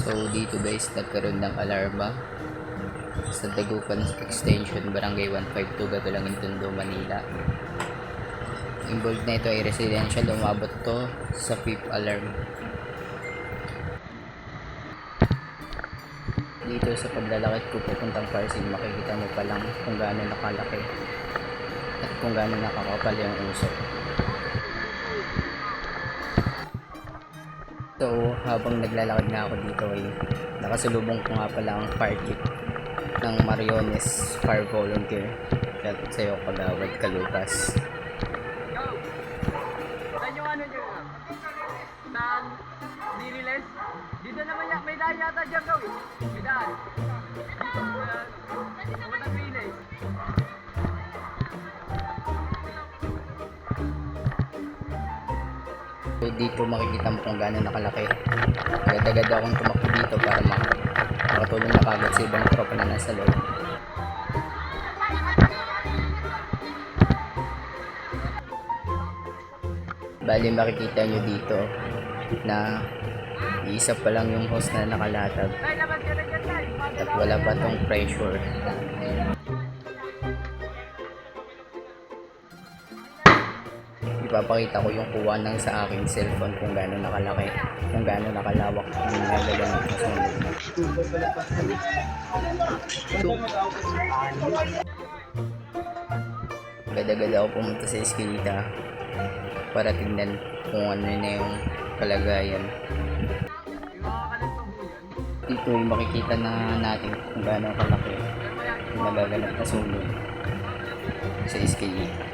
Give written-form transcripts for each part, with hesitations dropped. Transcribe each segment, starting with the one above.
So dito guys, nagkaroon ng alarma sa Dagupan Extension, Barangay 152, Gatulangin, Tondo, Manila. Involved na ito ay residential, umabot to sa 5th alarm. Dito sa paglalakad ko pupuntang Parsin, makikita mo pa lang kung gaano nakalaki at kung gaano nakakapal yung usok. So habang naglalakad nga ako dito ay nakasalubong ko nga pala ang fire jeep ng Mariones Fire Volunteer. Shout out sa'yo, Kagawad Kalupas. Saan yung ano nyo? Saan? Diriles? Dito naman may daan yata dyan gawin. May daan. Pumatang Riles. So dito makikita mo kung gaano nakalaki. Agad-agad akong tumakbo dito para makatulong na kagad sa ibang tropa na nasa loob. Bali makikita nyo dito na isa pa lang yung hose na nakalatag at wala pa tong pressure. Ipapakita ko yung kuha ng sa aking cellphone kung gaano nakalaki, kung gaano nakalawak yung nagagamit ko sa mga. Agad-agad ako pumunta sa eskinita para tingnan kung ano na yung kalagayan. Dito ay makikita na natin kung gaano kalaki yung nagaganap na sunog sa eskinita.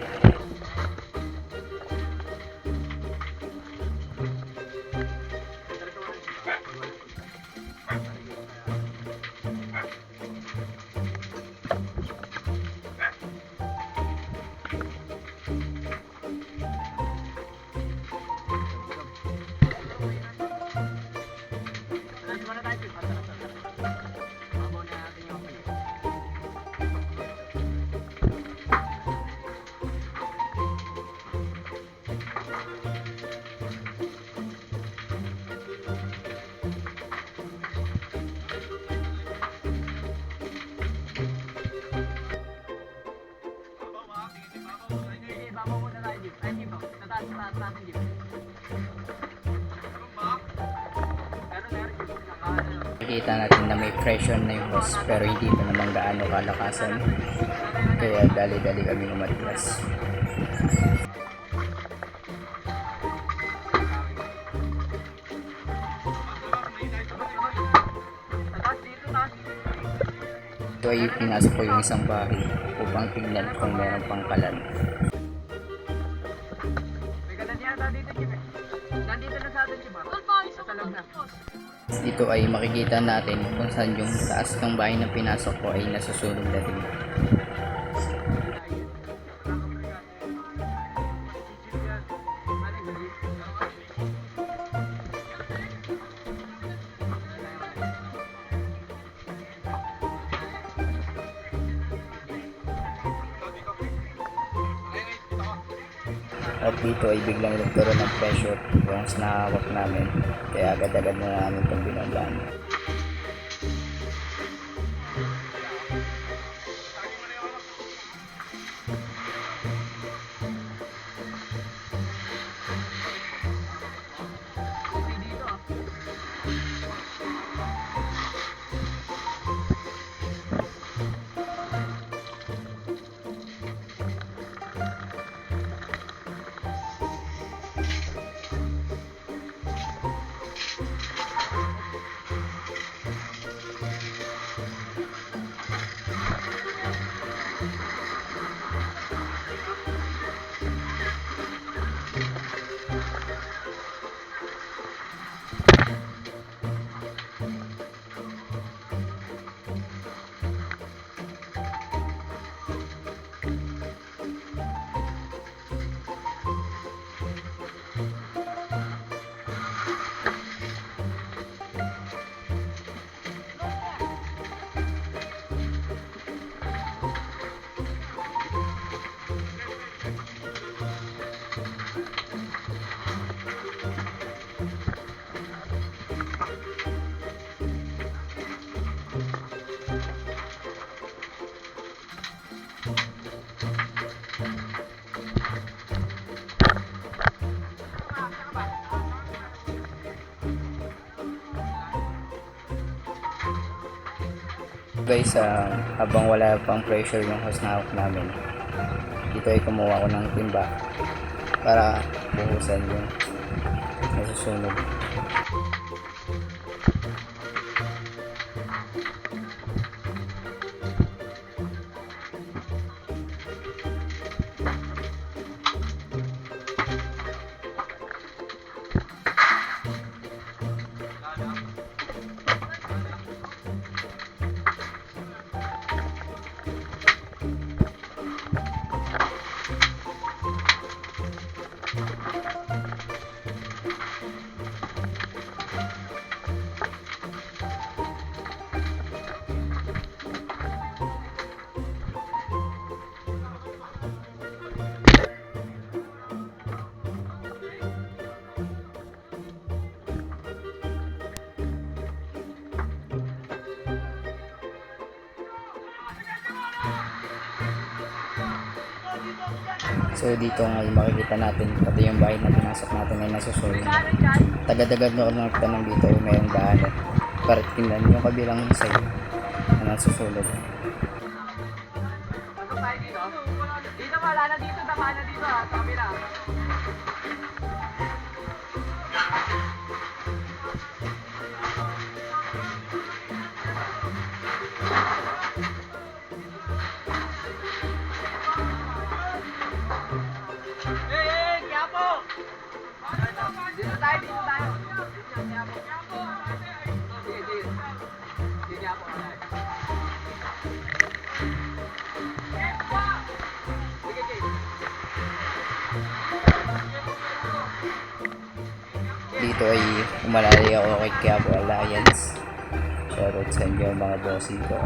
Nakikita natin na may pressure na yung hose pero hindi pa naman gaano kalakasan, kaya dali-dali kami umatras. Ito ay pinasok ko yung isang bahay upang tignan kung meron pang kalan. Dito ay makikita natin kung saan yung taas ng bahay na pinasok ko ay nasusunog na rin. At dito ay biglang nagkaroon ng pressure yung nakahawak namin, kaya agad-agad na namin itong binabaan. guys, habang wala pang pressure yung hose na hawak namin, dito ay kumuha ko ng timba para buhusan yung nasusunod. So dito ngayon makikita natin pati yung bahay na pinasok natin ay nasusunod. Tagadagad na ng tanong dito ay mayroong daanan para tingnan yung kabilang side na nasusunod. Pasok tayo dito. Dito wala na dito, tama na dito ha. Sabi na. Hey, Quiapo! Dito tayo, dito tayo. Quiapo. Sige, sige. Sige, Quiapo. Sige, sige. Dito ay umalali ako kay Quiapo Alliance. Shoutout sa inyo mga bossing ko.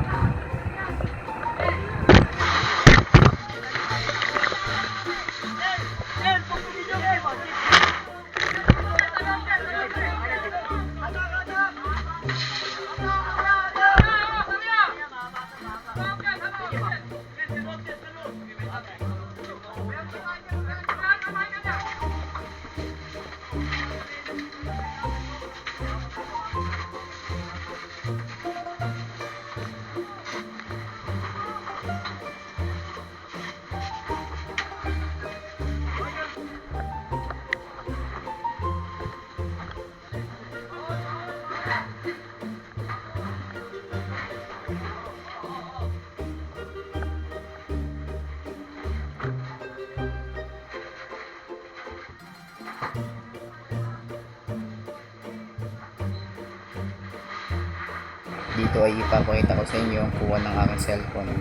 Dito ay ipapakita ko sa inyo ang kuha ng aking cellphone.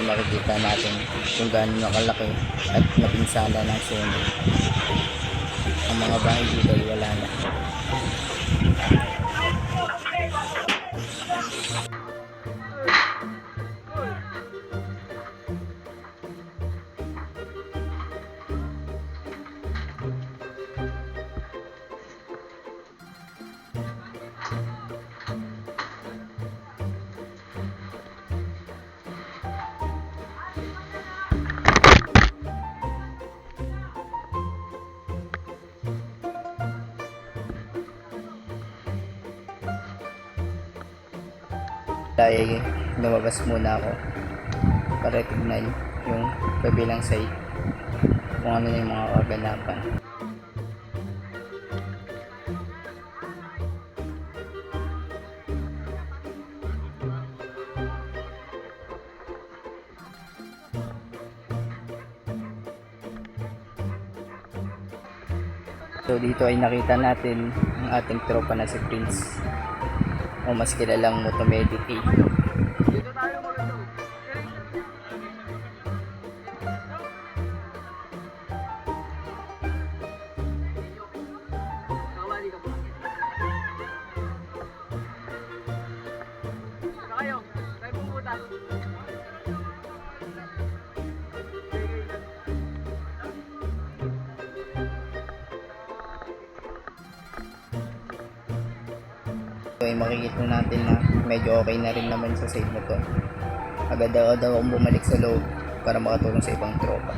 Makikita natin kung gaano nakalaki at napinsala ng sunog. Ang mga bahay dito ay wala na. Dahil lumabas muna ako para tignan yung kabilang side kung ano yung mga kaganapan. So dito ay nakita natin ang ating tropa na si Prince, o mas kilalang Motomedic A. Dito tayo muna to. Kawali ka pa. Saka kayo, tayo pumunta. So ay makikita natin na medyo okay na rin naman sa side na to. Agad-agad akong bumalik sa loob para makatulong sa ibang tropa.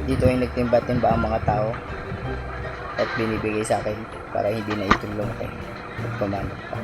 Dito ay nagtimba-timba ang mga tao at binibigay sa akin para hindi na itulong ko at kumanap pa.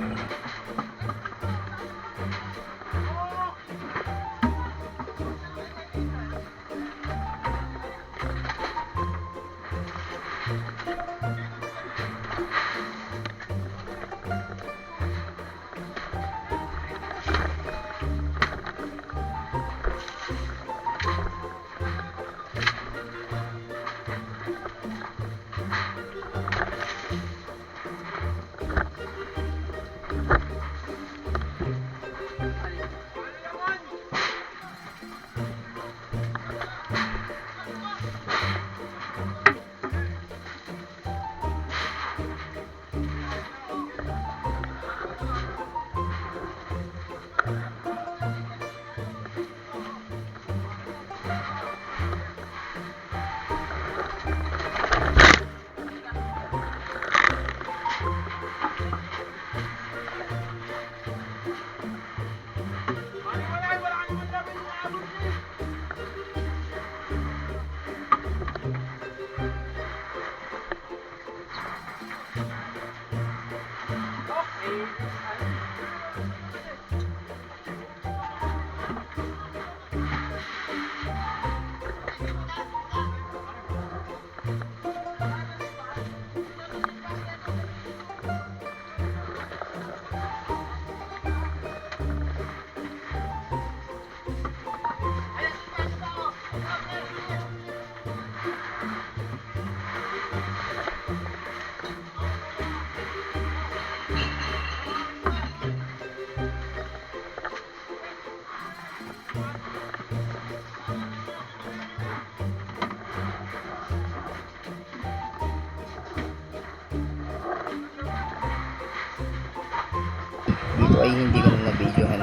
Dito ay hindi ko na na-videohan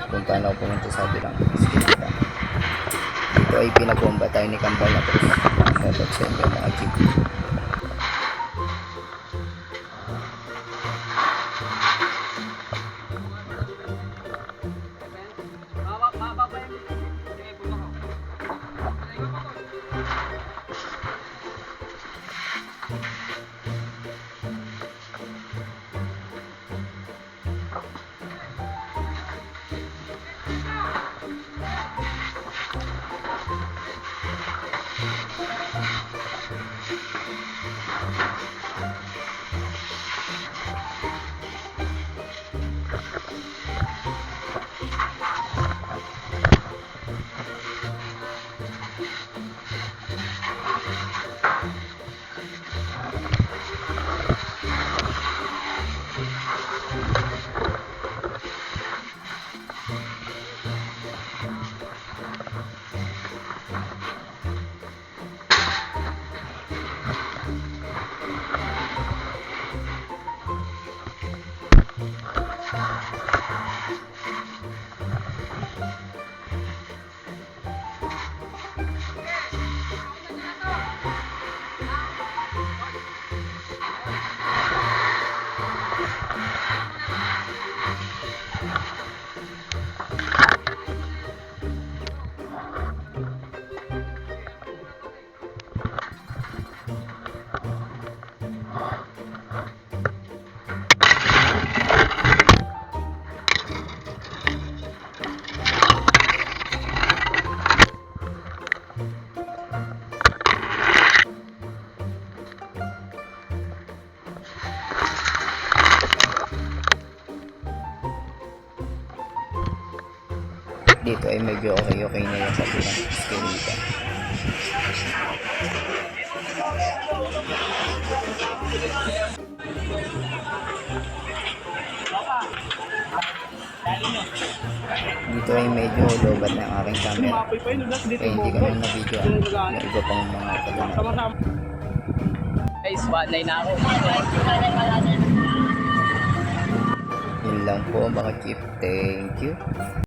kung paano ako pumunta sa bilang skinita. Dito ay pinabomba tayo ni Kambal na Cruz. Shoutout sa inyo mga jeep. Mababa pa yung sige, puno ko. Dito ay medyo okay na yung kabilang skinita. Dito ay medyo lobat na ang aking camera. Kaya hindi ko na na-video yung iba pang mga kaganapan. Guys, banay na ako. Yun lang po mga chief. Thank you.